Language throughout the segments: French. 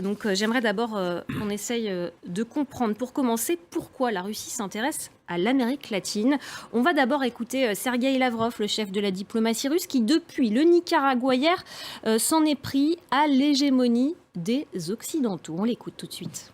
Donc j'aimerais d'abord qu'on essaye de comprendre, pour commencer, pourquoi la Russie s'intéresse à l'Amérique latine. On va d'abord écouter Sergueï Lavrov, le chef de la diplomatie russe, qui depuis le Nicaragua hier s'en est pris à l'hégémonie des Occidentaux. On l'écoute tout de suite.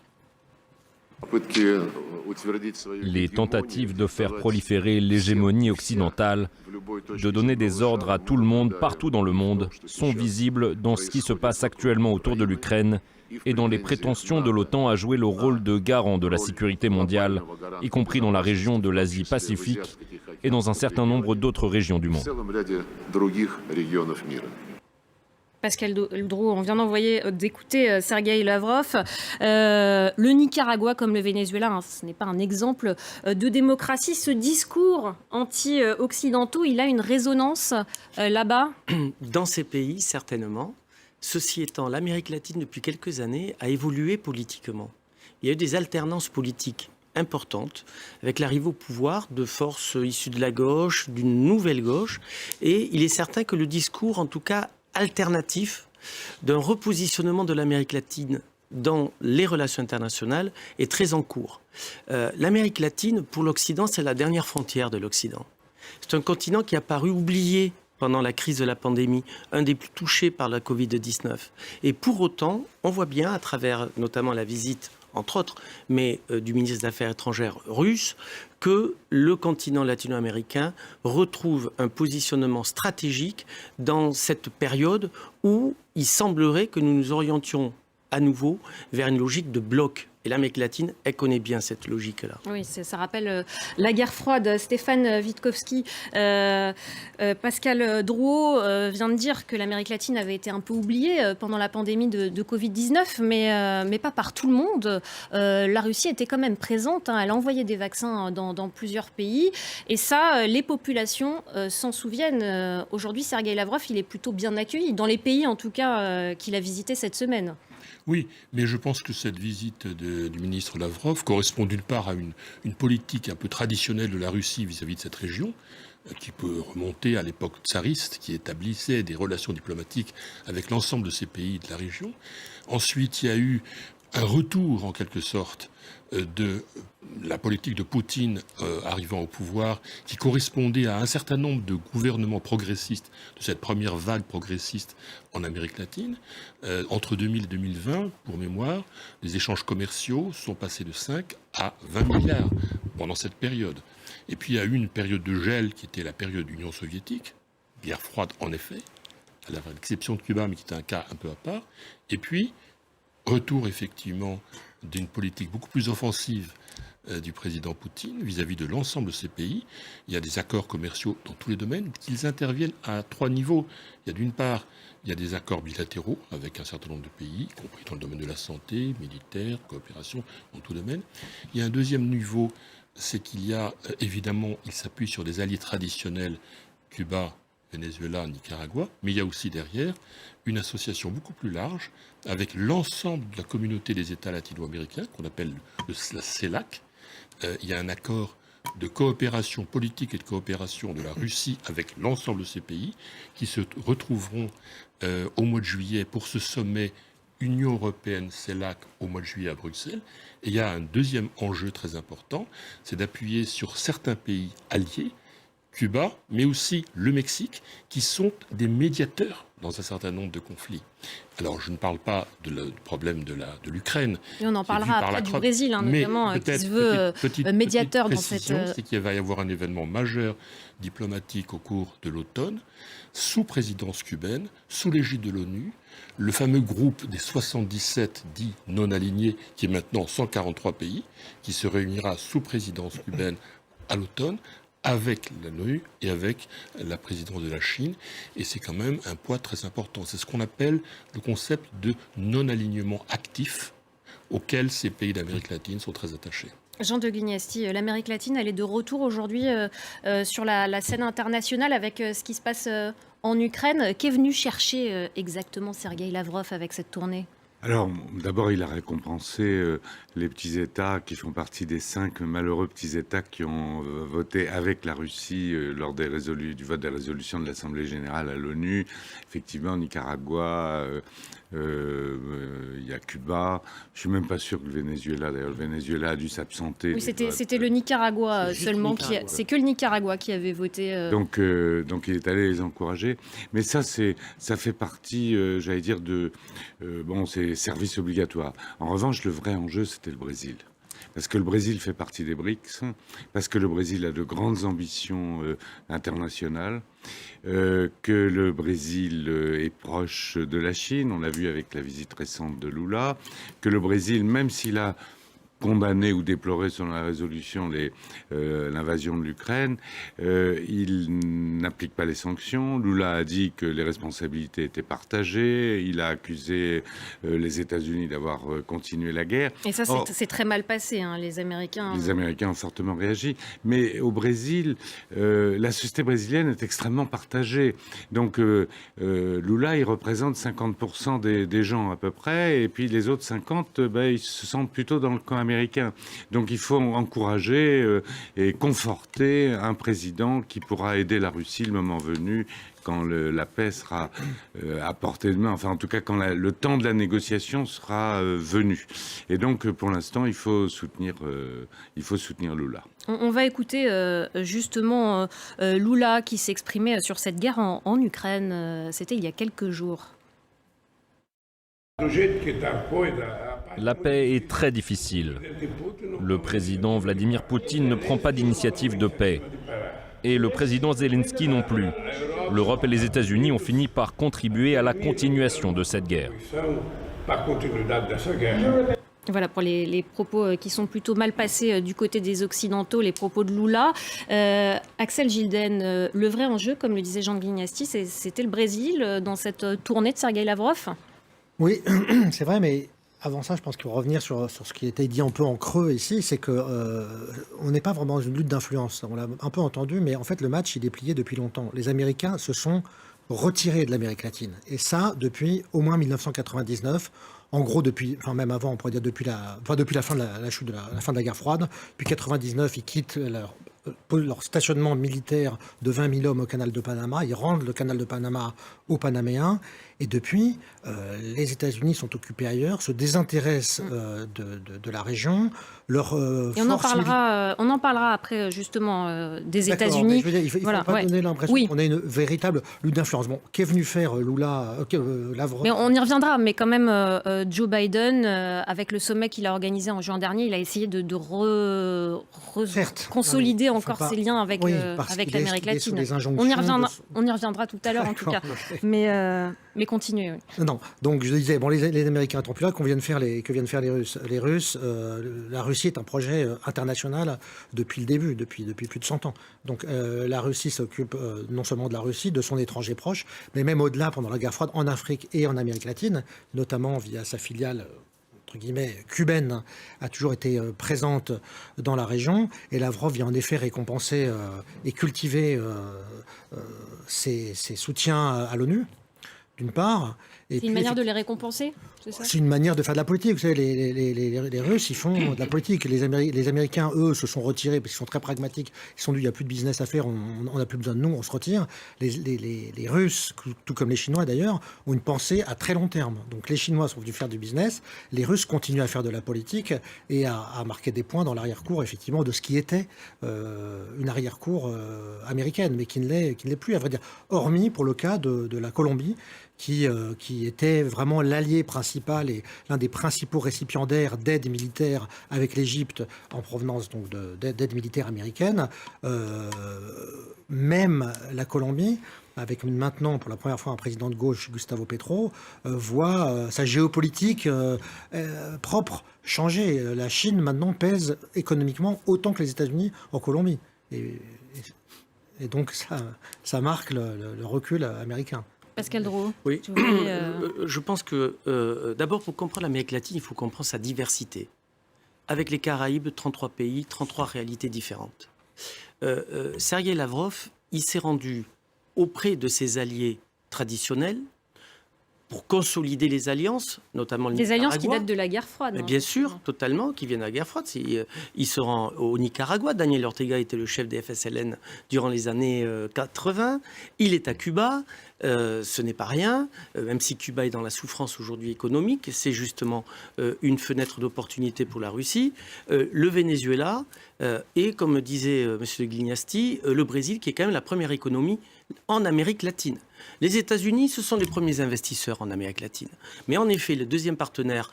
Les tentatives de faire proliférer l'hégémonie occidentale, de donner des ordres à tout le monde, partout dans le monde, sont visibles dans ce qui se passe actuellement autour de l'Ukraine et dans les prétentions de l'OTAN à jouer le rôle de garant de la sécurité mondiale, y compris dans la région de l'Asie-Pacifique et dans un certain nombre d'autres régions du monde. Pascal Dro, on vient d'écouter Sergueï Lavrov. Le Nicaragua, comme le Venezuela, ce n'est pas un exemple de démocratie. Ce discours anti-occidentaux, il a une résonance là-bas ? Dans ces pays, certainement. Ceci étant, l'Amérique latine, depuis quelques années, a évolué politiquement. Il y a eu des alternances politiques importantes, avec l'arrivée au pouvoir de forces issues de la gauche, d'une nouvelle gauche. Et il est certain que le discours, en tout cas alternatif, d'un repositionnement de l'Amérique latine dans les relations internationales est très en cours. L'Amérique latine, pour l'Occident, c'est la dernière frontière de l'Occident. C'est un continent qui a paru oublié pendant la crise de la pandémie, un des plus touchés par la Covid-19. Et pour autant, on voit bien, à travers notamment la visite, entre autres, mais du ministre des Affaires étrangères russe, que le continent latino-américain retrouve un positionnement stratégique dans cette période où il semblerait que nous nous orientions à nouveau vers une logique de bloc. Et l'Amérique latine, elle connaît bien cette logique-là. Oui, ça rappelle la guerre froide. Stéphane Witkowski, Pascal Drouot vient de dire que l'Amérique latine avait été un peu oubliée pendant la pandémie de Covid-19, mais pas par tout le monde. La Russie était quand même présente. Elle a envoyé des vaccins dans plusieurs pays. Et ça, les populations s'en souviennent. Aujourd'hui, Sergueï Lavrov, il est plutôt bien accueilli, dans les pays en tout cas qu'il a visités cette semaine. Oui, mais je pense que cette visite du ministre Lavrov correspond d'une part à une politique un peu traditionnelle de la Russie vis-à-vis de cette région, qui peut remonter à l'époque tsariste, qui établissait des relations diplomatiques avec l'ensemble de ces pays de la région. Ensuite, il y a eu un retour, en quelque sorte, de la politique de Poutine arrivant au pouvoir, qui correspondait à un certain nombre de gouvernements progressistes, de cette première vague progressiste en Amérique latine. Entre 2000 et 2020, pour mémoire, les échanges commerciaux sont passés de 5 à 20 milliards pendant cette période. Et puis il y a eu une période de gel qui était la période Union soviétique, guerre froide en effet, à l'exception de Cuba, mais qui était un cas un peu à part. Et puis, retour effectivement d'une politique beaucoup plus offensive du président Poutine vis-à-vis de l'ensemble de ces pays. Il y a des accords commerciaux dans tous les domaines. Ils interviennent à 3 niveaux. Il y a d'une part, il y a des accords bilatéraux avec un certain nombre de pays, y compris dans le domaine de la santé, militaire, coopération, dans tout domaine. Il y a un deuxième niveau, c'est qu'il y a évidemment, il s'appuie sur des alliés traditionnels, Cuba, Venezuela, Nicaragua, mais il y a aussi derrière une association beaucoup plus large avec l'ensemble de la communauté des États latino-américains, qu'on appelle la CELAC. Il y a un accord de coopération politique et de coopération de la Russie avec l'ensemble de ces pays qui se retrouveront au mois de juillet pour ce sommet Union européenne-CELAC au mois de juillet à Bruxelles. Et il y a un deuxième enjeu très important, c'est d'appuyer sur certains pays alliés, Cuba, mais aussi le Mexique, qui sont des médiateurs dans un certain nombre de conflits. Alors, je ne parle pas du problème de l'Ukraine. Et on en parlera après du Brésil, notamment, qui se veut médiateur dans cette... C'est qu'il va y avoir un événement majeur diplomatique au cours de l'automne, sous présidence cubaine, sous l'égide de l'ONU, le fameux groupe des 77 dits non alignés, qui est maintenant 143 pays, qui se réunira sous présidence cubaine à l'automne, avec l'ONU et avec la présidence de la Chine. Et c'est quand même un poids très important. C'est ce qu'on appelle le concept de non-alignement actif auquel ces pays d'Amérique latine sont très attachés. Jean de Guignesti, l'Amérique latine, elle est de retour aujourd'hui sur la scène internationale avec ce qui se passe en Ukraine. Qu'est venu chercher exactement Sergueï Lavrov avec cette tournée ? Alors, d'abord, il a récompensé les petits États qui font partie des 5 malheureux petits États qui ont voté avec la Russie lors du vote des résolutions de l'Assemblée générale à l'ONU. Effectivement, Nicaragua, il y a Cuba. Je suis même pas sûr que le Venezuela, d'ailleurs, le Venezuela a dû s'absenter. Oui, c'était le Nicaragua seulement. C'est que le Nicaragua qui avait voté. Donc il est allé les encourager. Mais ça fait partie, j'allais dire, c'est service obligatoire. En revanche, le vrai enjeu, c'était le Brésil. Parce que le Brésil fait partie des BRICS, parce que le Brésil a de grandes ambitions internationales, que le Brésil est proche de la Chine, on l'a vu avec la visite récente de Lula, que le Brésil, même s'il a condamné ou déploré selon la résolution l'invasion de l'Ukraine, il n'applique pas les sanctions. Lula a dit que les responsabilités étaient partagées. Il a accusé les États-Unis d'avoir continué la guerre. Et ça, c'est très mal passé, hein, les Américains. Les Américains ont fortement réagi. Mais au Brésil, la société brésilienne est extrêmement partagée. Donc Lula, il représente 50% des gens à peu près. Et puis les autres 50%, ils se sentent plutôt dans le camp américain. Donc il faut encourager et conforter un président qui pourra aider la Russie le moment venu, quand la paix sera à portée de main, enfin en tout cas quand le temps de la négociation sera venu. Et donc pour l'instant, il faut soutenir Lula. On va écouter justement Lula qui s'exprimait sur cette guerre en Ukraine. C'était il y a quelques jours. La paix est très difficile. Le président Vladimir Poutine ne prend pas d'initiative de paix. Et le président Zelensky non plus. L'Europe et les États-Unis ont fini par contribuer à la continuation de cette guerre. Voilà pour les propos qui sont plutôt mal passés du côté des Occidentaux, les propos de Lula. Axel Gilden, le vrai enjeu, comme le disait Jean Glignasti, c'était le Brésil dans cette tournée de Sergueï Lavrov. Oui, c'est vrai, mais avant ça, je pense qu'il faut revenir sur ce qui a été dit un peu en creux ici, c'est que on n'est pas vraiment dans une lutte d'influence. On l'a un peu entendu, mais en fait, le match, il est plié depuis longtemps. Les Américains se sont retirés de l'Amérique latine. Et ça, depuis au moins 1999. En gros, même avant, on pourrait dire depuis la fin de la chute la fin de la guerre froide. Puis 99, ils quittent leur stationnement militaire de 20 000 hommes au canal de Panama. Ils rendent le canal de Panama aux Panaméens. Et depuis, les États-Unis sont occupés ailleurs, se désintéressent de la région. Et on en parlera après, justement, des États-Unis. Il ne faut pas donner l'impression qu'on a une véritable lutte d'influence. Bon, qu'est venu faire Lavrov ? Mais on y reviendra. Mais quand même, Joe Biden, avec le sommet qu'il a organisé en juin dernier, il a essayé de consolider encore ses liens avec l'Amérique latine. On y reviendra tout à l'heure, en tout cas. Mais continuez. Oui. Non, donc je disais, les Américains n'étant plus là, que viennent faire les Russes. Les Russes, la Russie est un projet international depuis le début, depuis plus de 100 ans. Donc la Russie s'occupe non seulement de la Russie, de son étranger proche, mais même au-delà, pendant la guerre froide, en Afrique et en Amérique latine, notamment via sa filiale entre guillemets cubaine, a toujours été présente dans la région. Et Lavrov vient en effet récompenser et cultiver ses soutiens à l'ONU, d'une part. C'est une manière de les récompenser, c'est ça ? C'est une manière de faire de la politique. Vous savez, les Russes, ils font de la politique. Les Américains, eux, se sont retirés parce qu'ils sont très pragmatiques. Ils se sont dit, il n'y a plus de business à faire, on n'a plus besoin de nous, on se retire. Les Russes, tout comme les Chinois d'ailleurs, ont une pensée à très long terme. Donc les Chinois sont venus faire du business, les Russes continuent à faire de la politique et à marquer des points dans l'arrière-cour, effectivement, de ce qui était une arrière-cour américaine, mais qui ne l'est plus, à vrai dire. Hormis pour le cas de la Colombie, qui était vraiment l'allié principal et l'un des principaux récipiendaires d'aide militaire avec l'Égypte en provenance donc d'aide militaire américaine. Même la Colombie, avec maintenant pour la première fois un président de gauche, Gustavo Petro, voit sa géopolitique propre changer. La Chine maintenant pèse économiquement autant que les États-Unis en Colombie. Et donc ça marque le recul américain. Pascal Drot. Oui, je pense que d'abord, pour comprendre l'Amérique latine, il faut comprendre sa diversité. Avec les Caraïbes, 33 pays, 33 réalités différentes. Sergueï Lavrov, il s'est rendu auprès de ses alliés traditionnels pour consolider les alliances, notamment le Des alliances qui Nicaragua. datent de la guerre froide. Mais bien sûr, totalement, qui viennent de la guerre froide. Il se rend au Nicaragua. Daniel Ortega était le chef des FSLN durant les années 80. Il est à Cuba. Ce n'est pas rien, même si Cuba est dans la souffrance aujourd'hui économique. C'est justement une fenêtre d'opportunité pour la Russie. Le Venezuela et, comme disait M. Glignasti, le Brésil, qui est quand même la première économie en Amérique latine. Les États-Unis, ce sont les premiers investisseurs en Amérique latine. Mais en effet, le deuxième partenaire,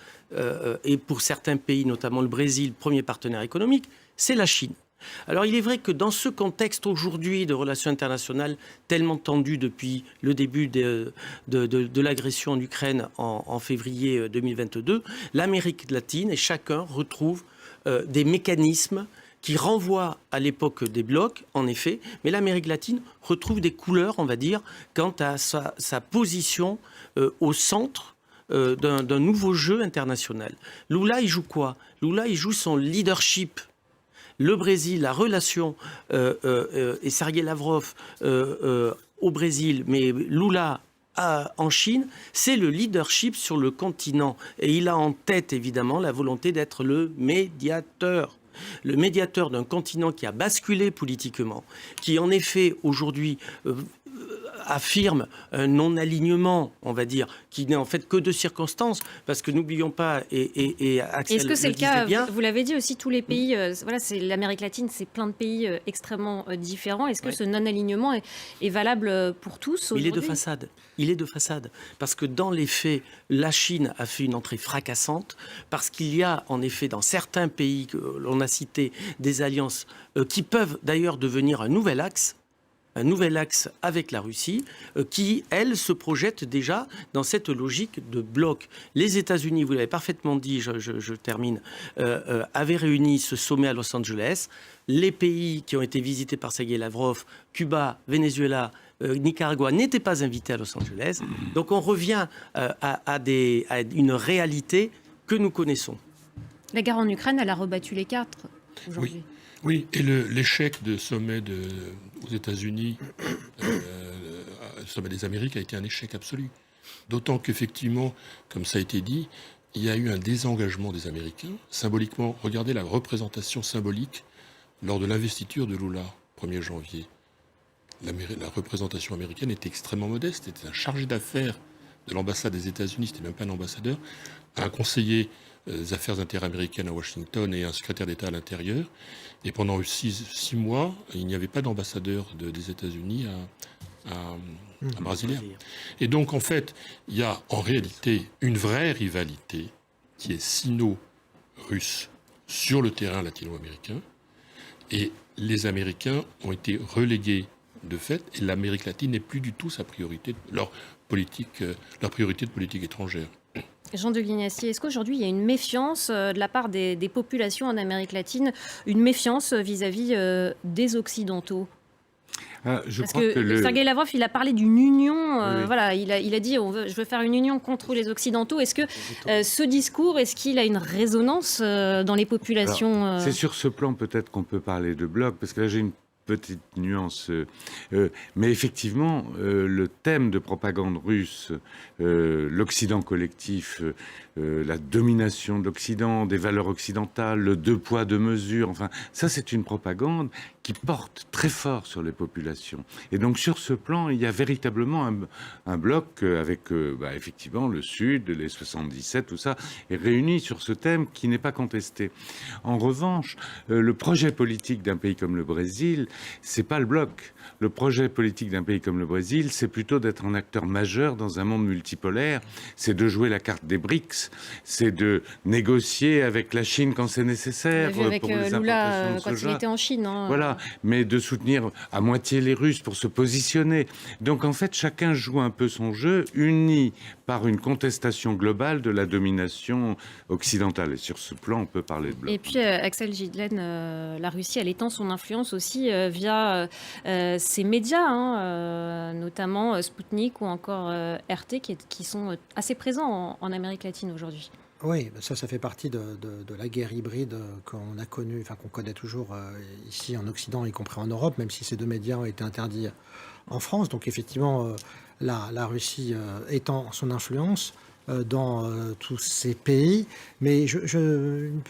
et pour certains pays, notamment le Brésil, premier partenaire économique, c'est la Chine. Alors il est vrai que dans ce contexte aujourd'hui de relations internationales tellement tendues depuis le début de l'agression en Ukraine en février 2022, l'Amérique latine et chacun retrouve des mécanismes qui renvoient à l'époque des blocs, en effet, mais l'Amérique latine retrouve des couleurs, on va dire, quant à sa position au centre d'un nouveau jeu international. Lula, il joue quoi? Lula, il joue son leadership. Le Brésil, la relation, et Sergei Lavrov au Brésil, mais Lula en Chine, c'est le leadership sur le continent. Et il a en tête, évidemment, la volonté d'être le médiateur. Le médiateur d'un continent qui a basculé politiquement, qui en effet aujourd'hui affirme un non-alignement, on va dire, qui n'est en fait que de circonstances, parce que n'oublions pas, et Axel Est-ce que c'est le cas bien, vous l'avez dit aussi, tous les pays, voilà, c'est l'Amérique latine, c'est plein de pays extrêmement différents. Est-ce que ce non-alignement est valable pour tous aujourd'hui? Il est de façade. Il est de façade. Parce que dans les faits, la Chine a fait une entrée fracassante, parce qu'il y a en effet dans certains pays que l'on a cités des alliances qui peuvent d'ailleurs devenir un nouvel axe avec la Russie, qui, elle, se projette déjà dans cette logique de bloc. Les États-Unis, vous l'avez parfaitement dit, je termine, avaient réuni ce sommet à Los Angeles. Les pays qui ont été visités par Sergei Lavrov, Cuba, Venezuela, Nicaragua, n'étaient pas invités à Los Angeles. Donc on revient à une réalité que nous connaissons. La guerre en Ukraine, elle a rebattu les cartes aujourd'hui. Oui, et l'échec de sommet aux États-Unis, le sommet des Amériques, a été un échec absolu. D'autant qu'effectivement, comme ça a été dit, il y a eu un désengagement des Américains. Symboliquement, regardez la représentation symbolique lors de l'investiture de Lula, 1er janvier. La représentation américaine était extrêmement modeste. C'était un chargé d'affaires de l'ambassade des États-Unis, c'était même pas un ambassadeur, un conseiller des affaires interaméricaines à Washington et un secrétaire d'État à l'intérieur. Et pendant 6 mois, il n'y avait pas d'ambassadeur des États-Unis à Brasilia. Et donc, en fait, il y a en réalité une vraie rivalité qui est sino-russe sur le terrain latino-américain. Et les Américains ont été relégués de fait, et l'Amérique latine n'est plus du tout sa priorité, leur priorité de politique étrangère. Jean de Glignasti, est-ce qu'aujourd'hui il y a une méfiance de la part des populations en Amérique latine, une méfiance vis-à-vis des Occidentaux? Parce que Sergei Lavrov, il a parlé d'une union, Oui. voilà, il a dit je veux faire une union contre les Occidentaux. Est-ce que ce discours, est-ce qu'il a une résonance dans les populations? C'est sur ce plan peut-être qu'on peut parler de bloc, parce que là j'ai une petite nuance. Mais effectivement, le thème de propagande russe, l'Occident collectif, la domination de l'Occident, des valeurs occidentales, le deux poids, deux mesures, enfin, ça c'est une propagande qui porte très fort sur les populations. Et donc sur ce plan, il y a véritablement un bloc avec effectivement le Sud, les 77, tout ça, est réuni sur ce thème qui n'est pas contesté. En revanche, le projet politique d'un pays comme le Brésil, c'est pas le bloc. Le projet politique d'un pays comme le Brésil, c'est plutôt d'être un acteur majeur dans un monde multipolaire, c'est de jouer la carte des BRICS, c'est de négocier avec la Chine quand c'est nécessaire. On l'a vu avec pour les Lula importations de quand soja. il était en Chine. Hein. Voilà, mais de soutenir à moitié les Russes pour se positionner. Donc en fait, chacun joue un peu son jeu, uni par une contestation globale de la domination occidentale. Et sur ce plan, on peut parler de bloc. Et puis, Axel Gidlen, la Russie, elle étend son influence aussi via ses médias, hein, notamment Sputnik ou encore RT, qui sont assez présents en Amérique latine aujourd'hui. Oui, ça fait partie de la guerre hybride qu'on a connue, enfin qu'on connaît toujours ici en Occident, y compris en Europe, même si ces deux médias ont été interdits en France. Donc effectivement, la Russie étend son influence dans tous ces pays. Mais une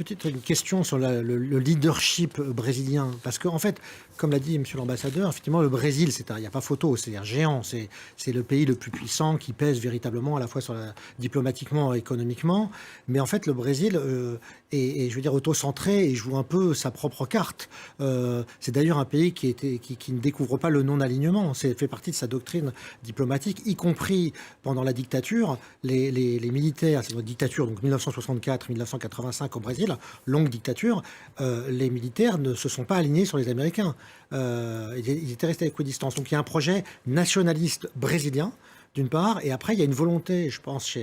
question sur le leadership brésilien. Parce qu'en fait, comme l'a dit M. l'ambassadeur, effectivement, le Brésil, il n'y a pas photo, c'est un géant. C'est le pays le plus puissant qui pèse véritablement à la fois diplomatiquement et économiquement. Mais en fait, le Brésil est, je veux dire, auto-centré et joue un peu sa propre carte. C'est d'ailleurs un pays qui ne découvre pas le non-alignement. C'est fait partie de sa doctrine diplomatique, y compris pendant la dictature. Les militaires, c'est une dictature, donc 1964-1985 au Brésil, longue dictature, les militaires ne se sont pas alignés sur les Américains. Ils étaient restés à équidistance. Donc il y a un projet nationaliste brésilien, d'une part, et après il y a une volonté, je pense,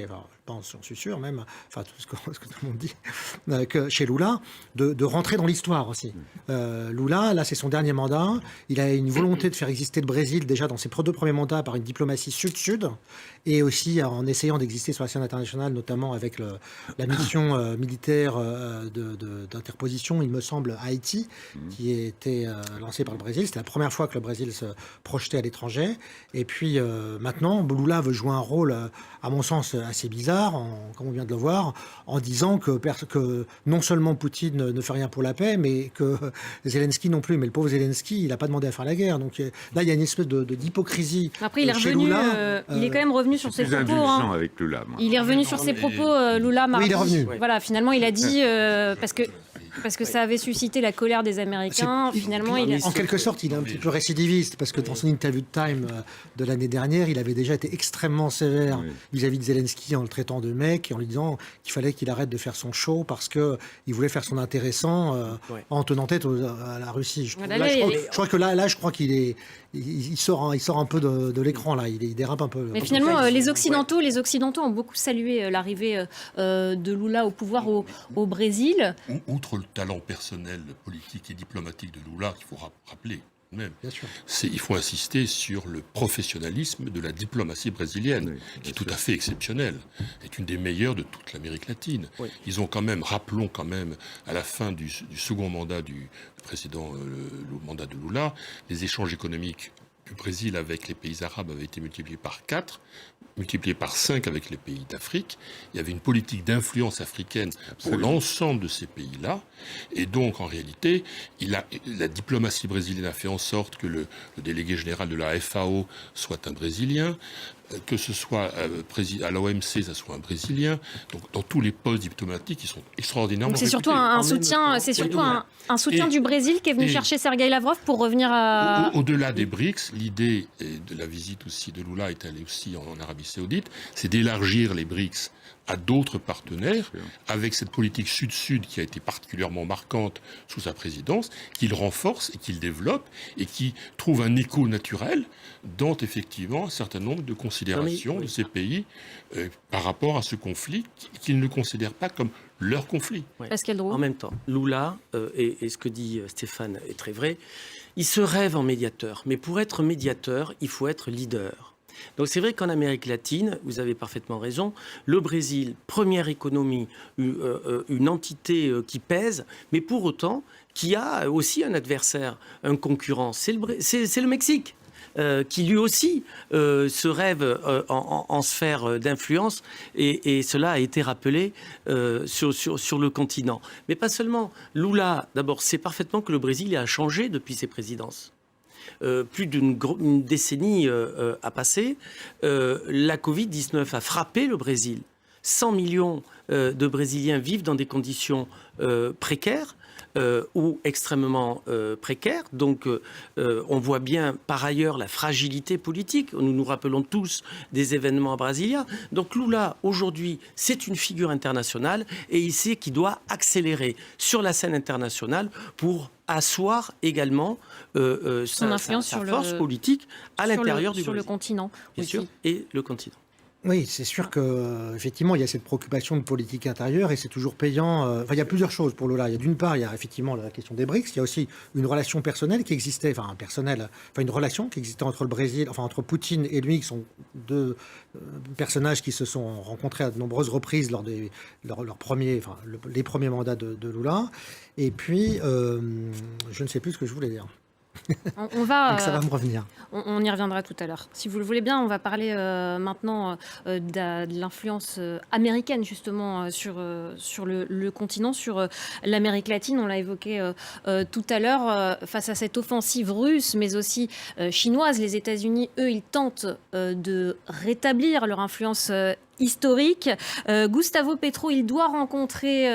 j'en suis sûr même, enfin tout ce que tout le monde dit, que chez Lula, de rentrer dans l'histoire aussi. Lula, là c'est son dernier mandat, il a une volonté de faire exister le Brésil déjà dans ses 2 premiers mandats par une diplomatie sud-sud, et aussi en essayant d'exister sur la scène internationale, notamment avec la mission militaire d'interposition, il me semble, à Haïti, qui a été lancée par le Brésil. C'était la première fois que le Brésil se projetait à l'étranger. Et puis maintenant, Lula veut jouer un rôle, à mon sens, assez bizarre, comme on vient de le voir, en disant que non seulement Poutine ne fait rien pour la paix, mais que Zelensky non plus. Mais le pauvre Zelensky, il n'a pas demandé à faire la guerre. Donc là, il y a une espèce d'hypocrisie. Après, il est revenu, il est quand même revenu sur ses propos. Avec Lula, moi. Il est revenu sur ses propos, Lula, mardi. Oui, il est revenu. Voilà, finalement, il a dit, parce que ça avait suscité la colère des Américains, finalement, En quelque sorte, il est un petit peu récidiviste, parce que dans son interview de Time de l'année dernière, il avait déjà été extrêmement sévère vis-à-vis de Zelensky en le traitant de mec et en lui disant qu'il fallait qu'il arrête de faire son show parce qu'il voulait faire son intéressant en tenant tête à la Russie. Je crois qu'il sort un peu de l'écran, là. Il dérape un peu. Mais finalement, les Occidentaux ont beaucoup salué l'arrivée de Lula au pouvoir au Brésil. Outre le talent personnel, politique et diplomatique de Lula, qu'il faut rappeler même, Bien sûr. il faut insister sur le professionnalisme de la diplomatie brésilienne, qui est tout à fait exceptionnelle, est une des meilleures de toute l'Amérique latine. Oui. Ils ont rappelons quand même, à la fin du second mandat du précédent, le mandat de Lula, les échanges économiques du Brésil avec les pays arabes avaient été multipliés par 4, multiplié par 5 avec les pays d'Afrique. Il y avait une politique d'influence africaine pour l'ensemble de ces pays-là. Et donc, en réalité, la diplomatie brésilienne a fait en sorte que le délégué général de la FAO soit un Brésilien, que ce soit à l'OMC, ça soit un Brésilien. Donc, dans tous les postes diplomatiques, ils sont extraordinairement Donc c'est surtout un soutien du Brésil qui est venu chercher Sergueï Lavrov pour revenir à... Au-delà des BRICS, l'idée de la visite aussi de Lula est allée aussi en Arabie Saoudite, c'est d'élargir les BRICS à d'autres partenaires, avec cette politique sud-sud qui a été particulièrement marquante sous sa présidence, qu'il renforce et qu'il développe, et qui trouve un écho naturel dans effectivement un certain nombre de considérations de ces pays par rapport à ce conflit qu'ils ne considèrent pas comme leur conflit. Pascal Drou. En même temps, Lula, et ce que dit Stéphane est très vrai, il se rêve en médiateur. Mais pour être médiateur, il faut être leader. Donc c'est vrai qu'en Amérique latine, vous avez parfaitement raison, le Brésil, première économie, une entité qui pèse, mais pour autant qui a aussi un adversaire, un concurrent, c'est le Mexique. Qui lui aussi se rêve en sphère d'influence, et cela a été rappelé sur le continent. Mais pas seulement. Lula, d'abord, sait parfaitement que le Brésil a changé depuis ses présidences. Plus d'une décennie a passé. La Covid-19 a frappé le Brésil. 100 millions de Brésiliens vivent dans des conditions précaires. Ou extrêmement précaires. Donc on voit bien par ailleurs la fragilité politique. Nous nous rappelons tous des événements brésiliens. Donc Lula, aujourd'hui, c'est une figure internationale et il sait qu'il doit accélérer sur la scène internationale pour asseoir également son influence sa force politique à l'intérieur du Brésil. Sur le continent. Bien sûr, et le continent. Oui, c'est sûr qu'effectivement, il y a cette préoccupation de politique intérieure et c'est toujours payant. Il y a plusieurs choses pour Lula. D'une part, il y a effectivement la question des BRICS. Il y a aussi une relation personnelle qui existait, une relation qui existait entre le Brésil, entre Poutine et lui, qui sont deux personnages qui se sont rencontrés à de nombreuses reprises lors des les premiers mandats de Lula. Et puis, je ne sais plus ce que je voulais dire. On va, Donc ça va me revenir. on y reviendra tout à l'heure. Si vous le voulez bien, on va parler maintenant de l'influence américaine justement sur le continent, sur l'Amérique latine. On l'a évoqué tout à l'heure. Face à cette offensive russe, mais aussi chinoise, les États-Unis, eux, ils tentent de rétablir leur influence historique. Gustavo Petro, il doit rencontrer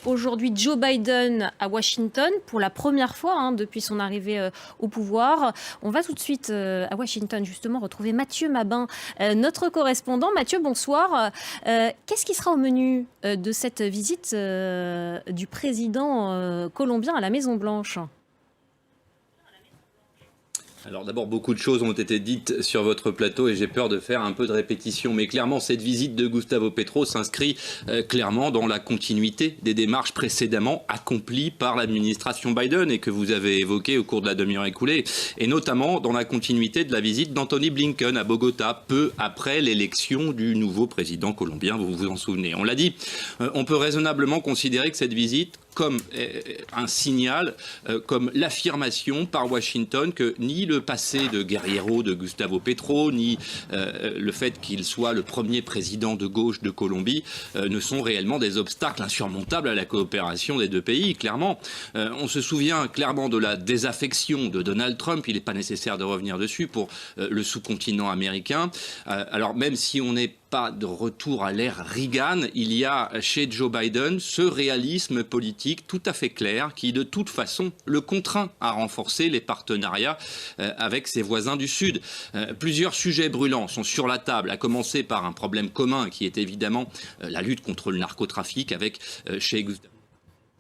aujourd'hui Joe Biden à Washington pour la première fois depuis son arrivée au pouvoir. On va tout de suite à Washington justement retrouver Mathieu Mabin, notre correspondant. Mathieu, bonsoir. Qu'est-ce qui sera au menu de cette visite du président colombien à la Maison-Blanche ? Alors d'abord, beaucoup de choses ont été dites sur votre plateau et j'ai peur de faire un peu de répétition. Mais clairement, cette visite de Gustavo Petro s'inscrit clairement dans la continuité des démarches précédemment accomplies par l'administration Biden et que vous avez évoquées au cours de la demi-heure écoulée. Et notamment dans la continuité de la visite d'Anthony Blinken à Bogota, peu après l'élection du nouveau président colombien, vous vous en souvenez. On l'a dit, on peut raisonnablement considérer que cette visite comme un signal, comme l'affirmation par Washington que ni le passé de guerriero de Gustavo Petro, ni le fait qu'il soit le premier président de gauche de Colombie ne sont réellement des obstacles insurmontables à la coopération des deux pays, clairement. On se souvient clairement de la désaffection de Donald Trump, il n'est pas nécessaire de revenir dessus, pour le sous-continent américain. Alors même si on n'est pas de retour à l'ère Reagan, il y a chez Joe Biden ce réalisme politique tout à fait clair qui de toute façon le contraint à renforcer les partenariats avec ses voisins du Sud. Plusieurs sujets brûlants sont sur la table, à commencer par un problème commun qui est évidemment la lutte contre le narcotrafic avec chez Gustavo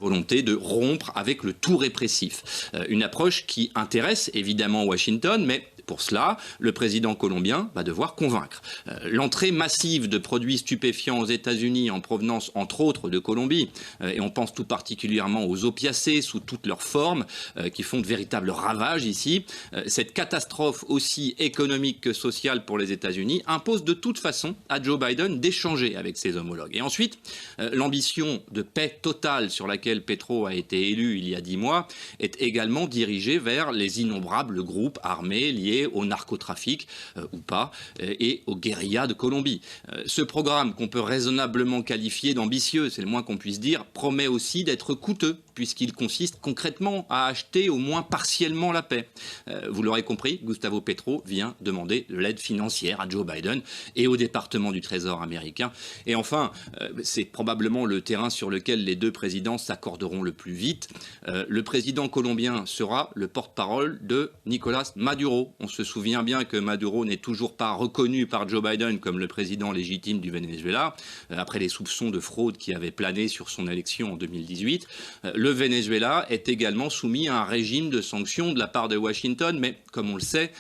volonté de rompre avec le tout répressif. Une approche qui intéresse évidemment Washington, mais pour cela, le président colombien va devoir convaincre. L'entrée massive de produits stupéfiants aux États-Unis en provenance, entre autres, de Colombie, et on pense tout particulièrement aux opiacés sous toutes leurs formes, qui font de véritables ravages ici. Cette catastrophe aussi économique que sociale pour les États-Unis impose de toute façon à Joe Biden d'échanger avec ses homologues. Et ensuite, l'ambition de paix totale sur laquelle Petro a été élu il y a 10 mois est également dirigée vers les innombrables groupes armés liés au narcotrafic ou pas, et aux guérillas de Colombie. Ce programme, qu'on peut raisonnablement qualifier d'ambitieux, c'est le moins qu'on puisse dire, promet aussi d'être coûteux, puisqu'il consiste concrètement à acheter au moins partiellement la paix. Vous l'aurez compris, Gustavo Petro vient demander de l'aide financière à Joe Biden et au département du Trésor américain. Et enfin, c'est probablement le terrain sur lequel les deux présidents s'accorderont le plus vite. Le président colombien sera le porte-parole de Nicolás Maduro. On se souvient bien que Maduro n'est toujours pas reconnu par Joe Biden comme le président légitime du Venezuela, après les soupçons de fraude qui avaient plané sur son élection en 2018. Le Venezuela est également soumis à un régime de sanctions de la part de Washington, mais comme on le sait,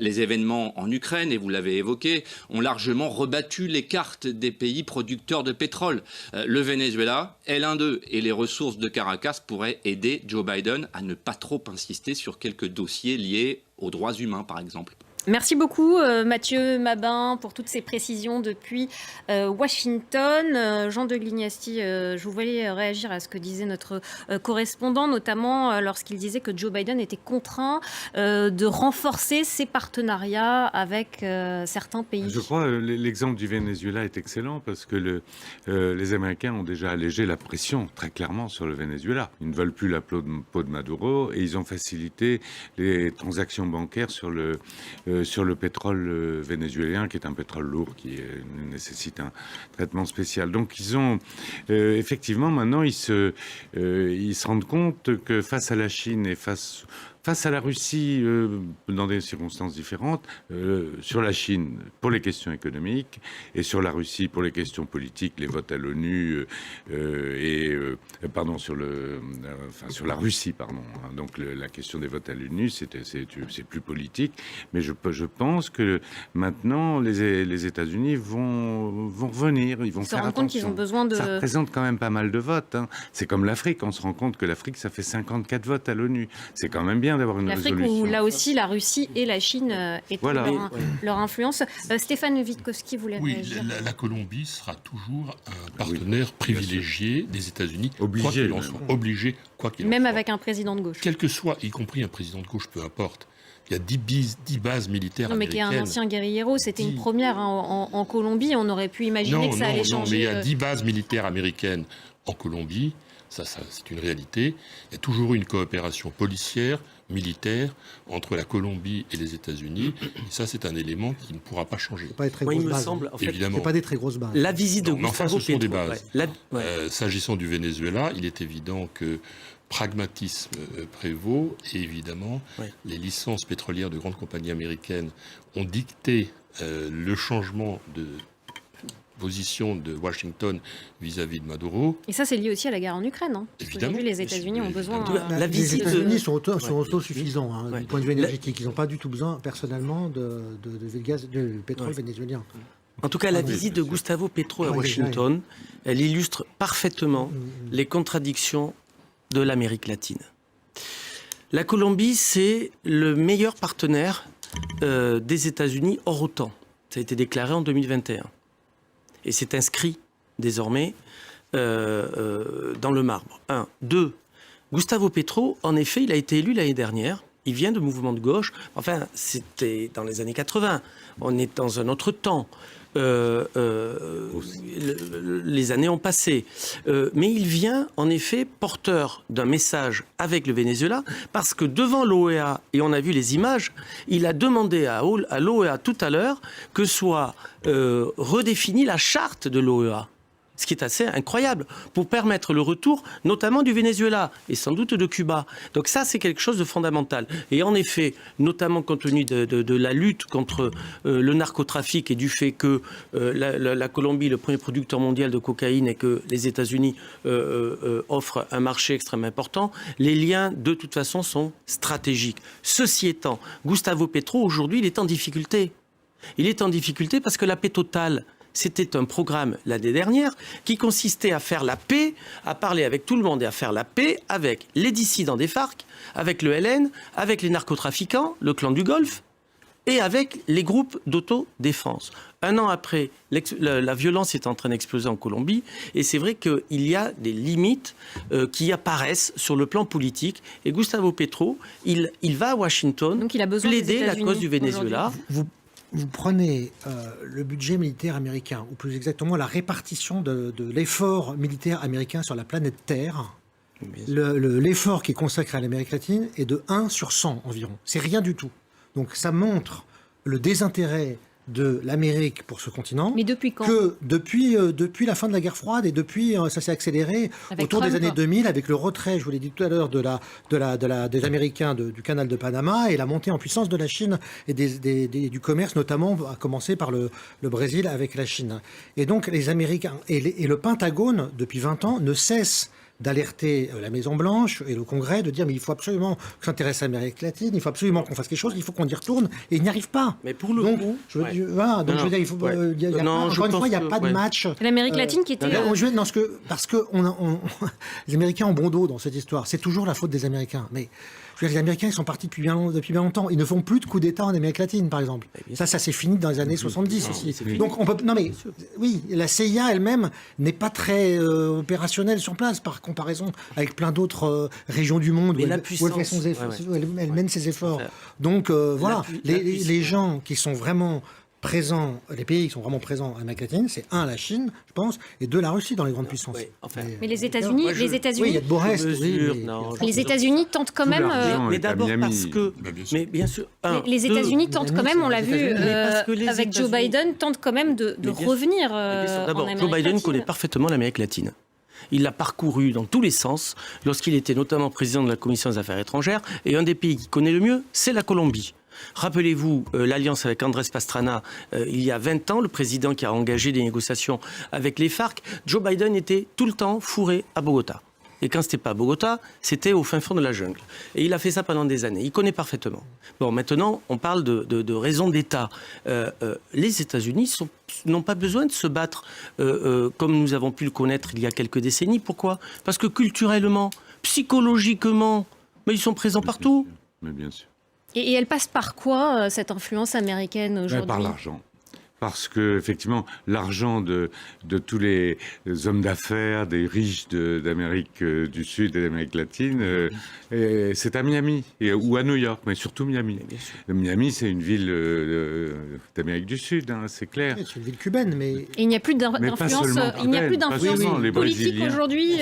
les événements en Ukraine, et vous l'avez évoqué, ont largement rebattu les cartes des pays producteurs de pétrole. Le Venezuela est l'un d'eux, et les ressources de Caracas pourraient aider Joe Biden à ne pas trop insister sur quelques dossiers liés aux droits humains, par exemple. Merci beaucoup Mathieu Mabin pour toutes ces précisions depuis Washington. Jean de Glignasti, je vous voyais réagir à ce que disait notre correspondant, notamment lorsqu'il disait que Joe Biden était contraint de renforcer ses partenariats avec certains pays. Je crois que l'exemple du Venezuela est excellent parce que les Américains ont déjà allégé la pression très clairement sur le Venezuela. Ils ne veulent plus la peau de Maduro et ils ont facilité les transactions bancaires sur le pétrole vénézuélien, qui est un pétrole lourd, qui nécessite un traitement spécial. Donc ils ont effectivement maintenant ils se rendent compte que face à la Chine et face à la Russie, dans des circonstances différentes, sur la Chine pour les questions économiques et sur la Russie pour les questions politiques, les votes à l'ONU sur la Russie, pardon. Donc la question des votes à l'ONU, c'est plus politique, mais je pense que maintenant les États-Unis vont revenir, ils vont faire attention. Se rendent compte qu'ils ont besoin de. Ça représente quand même pas mal de votes. Hein. C'est comme l'Afrique, on se rend compte que l'Afrique, ça fait 54 votes à l'ONU. C'est quand même bien d'avoir une L'Afrique résolution. où là aussi la Russie et la Chine étaient Voilà. leur influence. Stéphane Witkowski voulait Oui, réagir. la Colombie sera toujours un partenaire privilégié des États-Unis, Obligé, quoi qu'il en même. soit. Obligé, quoi qu'il en Même soit. avec un président de gauche. Quel que soit, y compris un président de gauche, peu importe. Il y a 10 bases militaires Non, mais qui est américaines. un ancien guerrillero, c'était une 10. première en Colombie. On aurait pu imaginer que ça allait changer. mais il y a 10 bases militaires américaines en Colombie. Ça, c'est une réalité. Il y a toujours eu une coopération policière, militaire, entre la Colombie et les États-Unis. Et ça, c'est un élément qui ne pourra pas changer. C'est pas des très Moi, il grosses me bases. semble, en fait, Évidemment. C'est pas des très grosses bases. la visite de Non, mais enfin, Gustavo ce sont des Petro, bases. S'agissant du Venezuela, il est évident que pragmatisme prévaut et évidemment Ouais. les licences pétrolières de grandes compagnies américaines ont dicté le changement de position de Washington vis-à-vis de Maduro. Et ça, c'est lié aussi à la guerre en Ukraine. Hein. Parce Évidemment. qu'aujourd'hui, les États-Unis ont besoin. Évidemment. La Les visite de- États-Unis sont Ouais. autosuffisants Ouais. du point de vue énergétique. Ils n'ont pas du tout besoin, personnellement, de pétrole Ouais. vénézuélien. En tout cas, la oui, visite bien de sûr. Gustavo Petro à Ouais, Washington, elle illustre parfaitement les contradictions de l'Amérique latine. La Colombie, c'est le meilleur partenaire des États-Unis hors OTAN. Ça a été déclaré en 2021. Et c'est inscrit désormais dans le marbre. 1. 2. Gustavo Petro, en effet, il a été élu l'année dernière. Il vient de mouvement de gauche. Enfin, c'était dans les années 80. On est dans un autre temps. Les années ont passé. Mais il vient, en effet, porteur d'un message avec le Venezuela, parce que devant l'OEA, et on a vu les images, il a demandé à l'OEA tout à l'heure que soit redéfinie la charte de l'OEA. Ce qui est assez incroyable, pour permettre le retour notamment du Venezuela et sans doute de Cuba. Donc ça, c'est quelque chose de fondamental. Et en effet, notamment compte tenu de la lutte contre le narcotrafic et du fait que la Colombie est le premier producteur mondial de cocaïne et que les États-Unis offrent un marché extrêmement important, les liens de toute façon sont stratégiques. Ceci étant, Gustavo Petro, aujourd'hui, il est en difficulté. Il est en difficulté parce que la paix totale, c'était un programme l'année dernière qui consistait à faire la paix, à parler avec tout le monde et à faire la paix avec les dissidents des FARC, avec le LN, avec les narcotrafiquants, le clan du Golfe et avec les groupes d'autodéfense. Un an après, la violence est en train d'exploser en Colombie et c'est vrai qu'il y a des limites qui apparaissent sur le plan politique. Et Gustavo Petro, il va à Washington Donc il a besoin des plaider la États-Unis cause du Venezuela. Vous prenez le budget militaire américain, ou plus exactement la répartition de l'effort militaire américain sur la planète Terre. L'effort qui est consacré à l'Amérique latine est de 1 sur 100 environ. C'est rien du tout. Donc ça montre le désintérêt de l'Amérique pour ce continent. Mais depuis quand? Que depuis la fin de la guerre froide et depuis ça s'est accéléré Avec autour Trump. des années 2000 avec le retrait, je vous l'ai dit tout à l'heure, des Américains du canal de Panama et la montée en puissance de la Chine et du commerce, notamment à commencer par le Brésil avec la Chine. Et donc les Américains et le Pentagone depuis 20 ans ne cesse d'alerter la Maison-Blanche et le Congrès, de dire mais il faut absolument qu'on s'intéresse à l'Amérique latine, il faut absolument qu'on fasse quelque chose, il faut qu'on y retourne, et ils n'y arrivent pas. Mais pour le Donc, coup, je veux dire, voilà, donc Non, je veux dire, il faut, ouais. il y a Non, pas, je encore une pense fois, il n'y a que- pas de ouais. match. L'Amérique latine qui était. Parce que les Américains ont bon dos dans cette histoire. C'est toujours la faute des Américains. Mais je veux dire, les Américains, ils sont partis depuis bien longtemps. Ils ne font plus de coup d'État en Amérique latine, par exemple. Ça s'est fini dans les années 70 aussi. Donc on peut. Non mais oui, la CIA elle-même n'est pas très opérationnelle sur place par comparaison avec plein d'autres régions du monde Mais où la elle puissance, fait son effort, ouais. elle mène ses efforts. Ouais. Donc voilà, la les gens qui sont vraiment présents, les pays qui sont vraiment présents en Amérique latine, c'est 1 la Chine, je pense, et 2 la Russie dans les grandes puissances. oui, enfin. Mais les États-Unis, Moi, je- Oui, il y a de beaux restes. mesure, oui, mais- non, les États-Unis tentent quand Tout même. l'argent mais est à d'abord Miami. parce que, Bah, bien sûr. mais bien sûr, Les États-Unis tentent quand même, on l'a vu Mais parce que les avec Joe États-Unis- Biden, tentent quand même de Mais bien sûr. revenir Mais bien sûr. en D'abord, Amérique Joe Biden latine. connaît parfaitement l'Amérique latine. Il l'a parcouru dans tous les sens lorsqu'il était notamment président de la Commission des Affaires étrangères. Et un des pays qu'il connaît le mieux, c'est la Colombie. Rappelez-vous l'alliance avec Andrés Pastrana il y a 20 ans, le président qui a engagé des négociations avec les FARC. Joe Biden était tout le temps fourré à Bogota. Et quand c'était pas à Bogota, c'était au fin fond de la jungle. Et il a fait ça pendant des années. Il connaît parfaitement. Bon, maintenant, on parle de raisons d'État. Les États-Unis n'ont pas besoin de se battre comme nous avons pu le connaître il y a quelques décennies. Pourquoi ? Parce que culturellement, psychologiquement, mais ils sont présents partout. Mais bien sûr. Et elle passe par quoi, cette influence américaine aujourd'hui? Par l'argent. Parce que effectivement, l'argent de tous les hommes d'affaires, des riches d'Amérique du Sud et d'Amérique latine, c'est à Miami ou à New York, mais surtout Miami. Miami, c'est une ville d'Amérique du Sud, hein, c'est clair. C'est une ville cubaine, mais Et il n'y a plus d'influence, il n'y a plus d'influence politique aujourd'hui,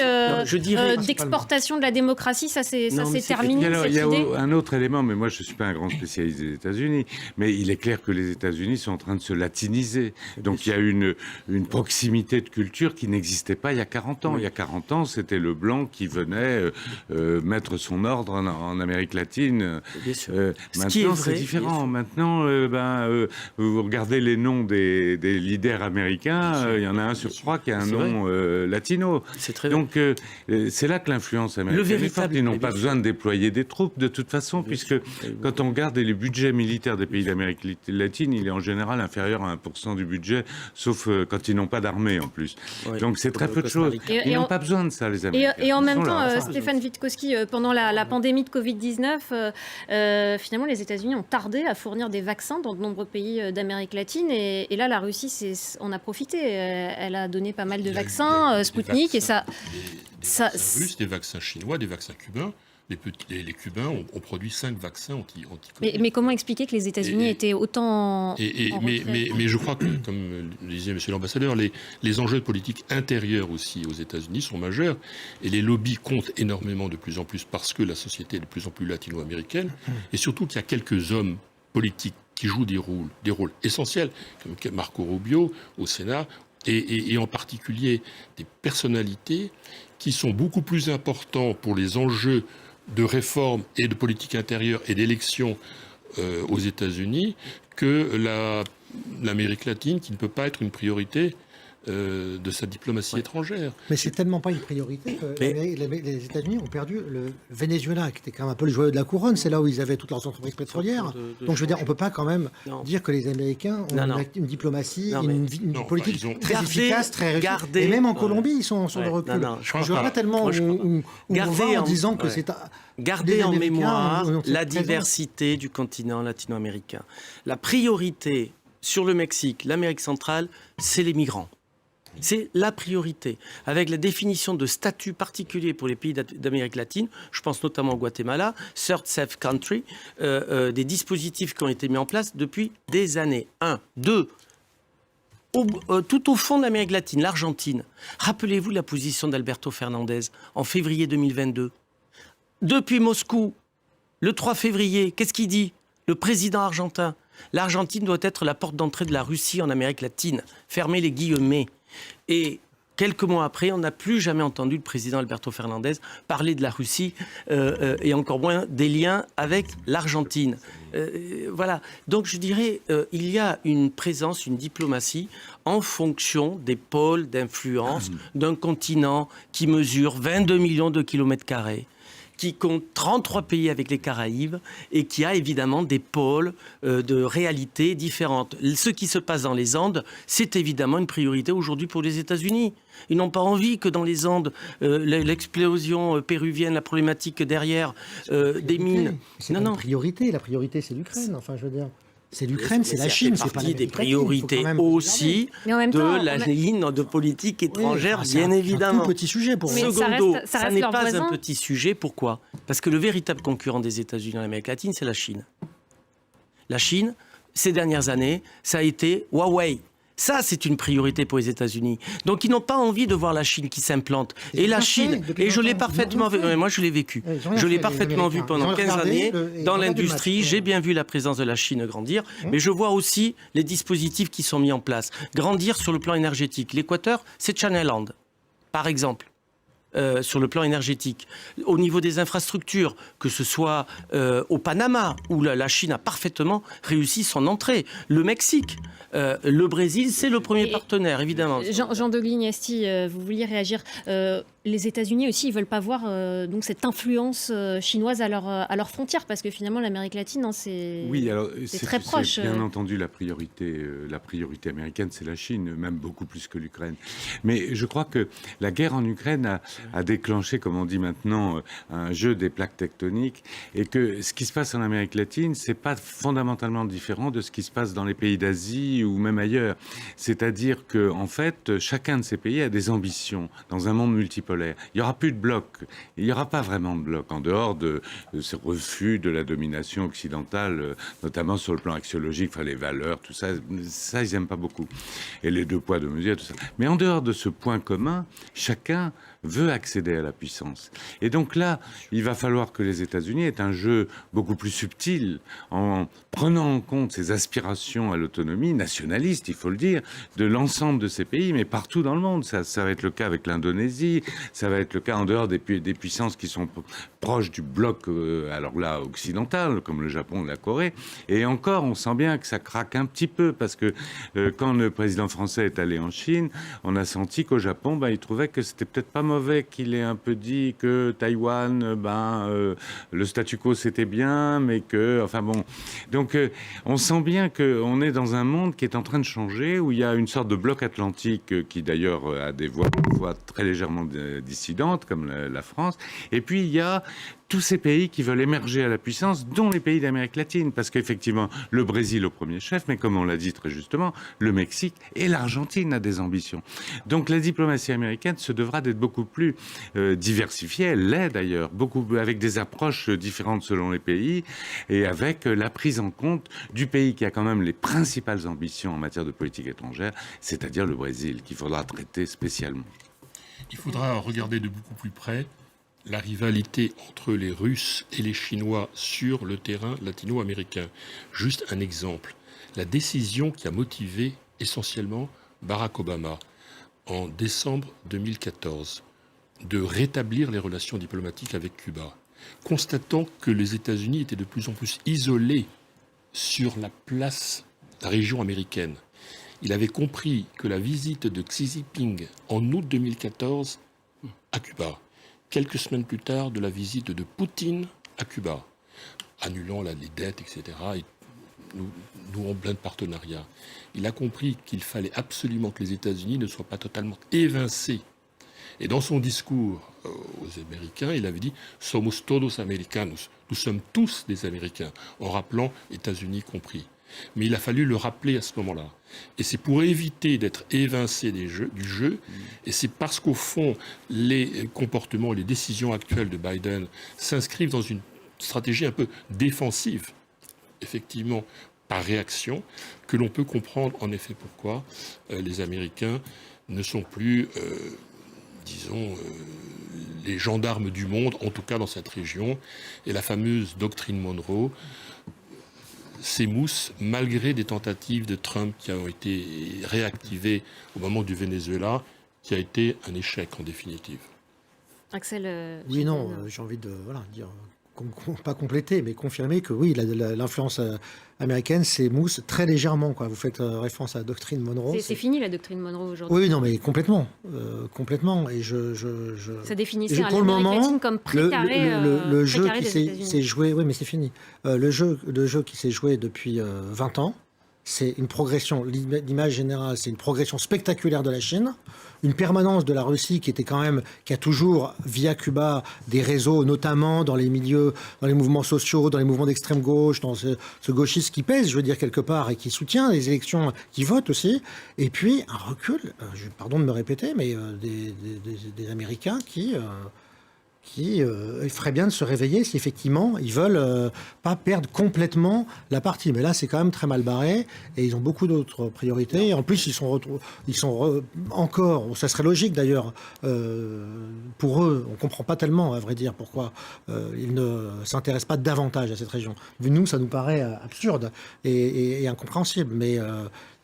d'exportation de la démocratie, ça c'est terminé. Il y a un autre élément, mais moi je ne suis pas un grand spécialiste des États-Unis, mais il est clair que les États-Unis sont en train de se latiniser. Donc il y a une proximité de culture qui n'existait pas il y a 40 ans. Il y a 40 ans, c'était le blanc qui venait mettre son ordre en Amérique latine. Maintenant, c'est différent. Maintenant, vous regardez les noms des leaders américains, il y en a un sur 3 qui a un nom latino. Donc c'est là que l'influence américaine est forte. Ils n'ont pas besoin de déployer des troupes de toute façon, puisque quand on regarde les budgets militaires des pays d'Amérique latine, il est en général inférieur à 1% du budget, sauf quand ils n'ont pas d'armée en plus. Donc c'est très peu de choses. Ils n'ont pas besoin de ça, les Américains. Et en même temps, Stéphane Witkowski, pendant la pandémie de Covid-19, finalement, les États-Unis ont tardé à fournir des vaccins dans de nombreux pays d'Amérique latine. Et là, la Russie en a profité. Elle a donné pas mal de vaccins, Sputnik, et ça... Des vaccins russes, des vaccins chinois, des vaccins cubains. Les Cubains ont produit 5 vaccins anti-Covid. Mais comment expliquer que les États-Unis étaient autant en mais je crois que, comme le disait Monsieur l'ambassadeur, les enjeux politiques intérieurs aussi aux États-Unis sont majeurs, et les lobbies comptent énormément de plus en plus parce que la société est de plus en plus latino-américaine, et surtout qu'il y a quelques hommes politiques qui jouent des rôles essentiels, comme Marco Rubio au Sénat, et en particulier des personnalités qui sont beaucoup plus importants pour les enjeux de réforme et de politique intérieure et d'élection aux États-Unis que l'Amérique latine, qui ne peut pas être une priorité de sa diplomatie étrangère. Mais c'est tellement pas une priorité que les États-Unis ont perdu le Venezuela, qui était quand même un peu le joyau de la couronne. C'est là où ils avaient toutes leurs entreprises pétrolières. Donc je veux dire, on peut pas quand même dire que les Américains ont une diplomatie, une politique très efficace, très réussie. Et même en Colombie, ils sont sur le recul. Je ne vois pas tellement où on va en disant que c'est... Gardez en mémoire la diversité du continent latino-américain. La priorité sur le Mexique, l'Amérique centrale, c'est les migrants. C'est la priorité. Avec la définition de statut particulier pour les pays d'Amérique latine, je pense notamment au Guatemala, Third Safe Country, des dispositifs qui ont été mis en place depuis des années. 1. 2. Tout au fond de l'Amérique latine, l'Argentine. Rappelez-vous la position d'Alberto Fernandez en février 2022. Depuis Moscou, le 3 février, qu'est-ce qu'il dit? Le président argentin. L'Argentine doit être la porte d'entrée de la Russie en Amérique latine. Fermez les guillemets. Et quelques mois après, on n'a plus jamais entendu le président Alberto Fernandez parler de la Russie et encore moins des liens avec l'Argentine. Voilà. Donc je dirais, il y a une présence, une diplomatie en fonction des pôles d'influence d'un continent qui mesure 22 millions de kilomètres carrés, qui compte 33 pays avec les Caraïbes et qui a évidemment des pôles de réalité différentes. Ce qui se passe dans les Andes, c'est évidemment une priorité aujourd'hui pour les États-Unis. Ils n'ont pas envie que dans les Andes, l'explosion péruvienne, la problématique derrière des mines... C'est pas une priorité, la priorité c'est l'Ukraine, enfin je veux dire... C'est l'Ukraine, c'est la Chine, c'est pas partie des priorités aussi de la ligne de politique étrangère, bien évidemment. C'est un tout petit sujet pour moi. Secondo, ça n'est pas un petit sujet. Pourquoi? Parce que le véritable concurrent des États-Unis en Amérique latine, c'est la Chine. La Chine, ces dernières années, ça a été Huawei. Ça, c'est une priorité pour les États-Unis. Donc, ils n'ont pas envie de voir la Chine qui s'implante. Et la Chine, et je l'ai parfaitement vu, moi je l'ai vécu, je l'ai parfaitement vu pendant 15 années dans l'industrie. J'ai bien vu la présence de la Chine grandir, mais je vois aussi les dispositifs qui sont mis en place. Grandir sur le plan énergétique. L'Équateur, c'est Channel Land, par exemple. Sur le plan énergétique. Au niveau des infrastructures, que ce soit au Panama, où la Chine a parfaitement réussi son entrée, le Mexique, le Brésil, c'est le premier partenaire, évidemment. Jean de Glignesti, vous vouliez réagir. Les États-Unis aussi, ils veulent pas voir donc cette influence chinoise à leurs frontières, parce que finalement l'Amérique latine, hein, Oui, alors c'est très proche. Bien entendu, la priorité américaine, c'est la Chine, même beaucoup plus que l'Ukraine. Mais je crois que la guerre en Ukraine a déclenché, comme on dit maintenant, un jeu des plaques tectoniques, et que ce qui se passe en Amérique latine, c'est pas fondamentalement différent de ce qui se passe dans les pays d'Asie ou même ailleurs. C'est-à-dire que, en fait, chacun de ces pays a des ambitions dans un monde multipolaire. Il n'y aura plus de bloc. Il n'y aura pas vraiment de bloc en dehors de ce refus de la domination occidentale, notamment sur le plan axiologique, enfin, les valeurs, tout ça. Ça, ils n'aiment pas beaucoup. Et les 2 poids, 2 mesures, tout ça. Mais en dehors de ce point commun, chacun veut accéder à la puissance. Et donc là, il va falloir que les États-Unis aient un jeu beaucoup plus subtil en prenant en compte ces aspirations à l'autonomie nationaliste, il faut le dire, de l'ensemble de ces pays, mais partout dans le monde. Ça va être le cas avec l'Indonésie, ça va être le cas en dehors des puissances qui sont proches du bloc, alors là, occidental, comme le Japon et la Corée. Et encore, on sent bien que ça craque un petit peu, parce que quand le président français est allé en Chine, on a senti qu'au Japon, il trouvait que c'était peut-être pas mauvais qu'il ait un peu dit que Taïwan, le statu quo c'était bien, mais que, enfin bon. Donc on sent bien qu'on est dans un monde qui est en train de changer, où il y a une sorte de bloc atlantique qui d'ailleurs a des voix très légèrement dissidentes, comme la France. Et puis il y a tous ces pays qui veulent émerger à la puissance, dont les pays d'Amérique latine, parce qu'effectivement, le Brésil au premier chef, mais comme on l'a dit très justement, le Mexique et l'Argentine a des ambitions. Donc la diplomatie américaine se devra d'être beaucoup plus diversifiée, elle l'est d'ailleurs, avec des approches différentes selon les pays, et avec la prise en compte du pays qui a quand même les principales ambitions en matière de politique étrangère, c'est-à-dire le Brésil, qu'il faudra traiter spécialement. Il faudra regarder de beaucoup plus près la rivalité entre les Russes et les Chinois sur le terrain latino-américain. Juste un exemple. La décision qui a motivé essentiellement Barack Obama en décembre 2014 de rétablir les relations diplomatiques avec Cuba, constatant que les États-Unis étaient de plus en plus isolés sur la région américaine. Il avait compris que la visite de Xi Jinping en août 2014 à Cuba, quelques semaines plus tard de la visite de Poutine à Cuba, annulant les dettes, etc., et nous en plein de partenariat. Il a compris qu'il fallait absolument que les États-Unis ne soient pas totalement évincés. Et dans son discours aux Américains, il avait dit « Somos todos americanos », nous sommes tous des Américains, en rappelant États-Unis compris. Mais il a fallu le rappeler à ce moment-là. Et c'est pour éviter d'être évincé du jeu, et c'est parce qu'au fond, les comportements et les décisions actuelles de Biden s'inscrivent dans une stratégie un peu défensive, effectivement, par réaction, que l'on peut comprendre en effet pourquoi les Américains ne sont plus, les gendarmes du monde, en tout cas dans cette région. Et la fameuse doctrine Monroe s'émousse malgré des tentatives de Trump qui ont été réactivées au moment du Venezuela, qui a été un échec en définitive. Axel. Oui, non, j'ai envie de dire, pas compléter, mais confirmer que oui, l'influence américaine s'émousse très légèrement. Vous faites référence à la doctrine Monroe. C'est fini la doctrine Monroe aujourd'hui. Oui, non, mais complètement. Et ça définissait pour le moment comme précaré. Le jeu qui s'est joué, oui, mais c'est fini. Le jeu qui s'est joué depuis 20 ans, c'est une progression. L'image générale, c'est une progression spectaculaire de la Chine, une permanence de la Russie qui a toujours, via Cuba, des réseaux, notamment dans les milieux, dans les mouvements sociaux, dans les mouvements d'extrême gauche, dans ce gauchisme qui pèse, je veux dire, quelque part, et qui soutient les élections, qui vote aussi. Et puis, un recul, pardon de me répéter, mais des Américains qui ferait bien de se réveiller si effectivement ils veulent pas perdre complètement la partie. Mais là, c'est quand même très mal barré et ils ont beaucoup d'autres priorités. Et en plus, ils sont encore, ça serait logique d'ailleurs, pour eux, on comprend pas tellement, à vrai dire, pourquoi ils ne s'intéressent pas davantage à cette région. Vu nous, ça nous paraît absurde et incompréhensible. Mais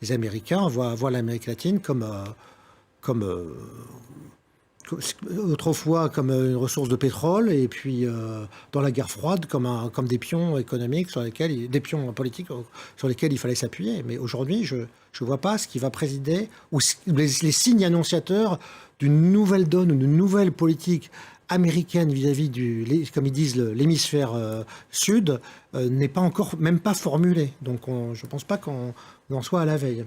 les Américains voient l'Amérique latine comme autrefois comme une ressource de pétrole, et puis dans la guerre froide comme des pions économiques des pions politiques sur lesquels il fallait s'appuyer. Mais aujourd'hui, je ne vois pas ce qui va présider, ou les signes annonciateurs d'une nouvelle donne, ou d'une nouvelle politique américaine vis-à-vis comme ils disent, l'hémisphère sud, n'est pas encore, même pas formulée. Donc je ne pense pas qu'on en soit à la veille.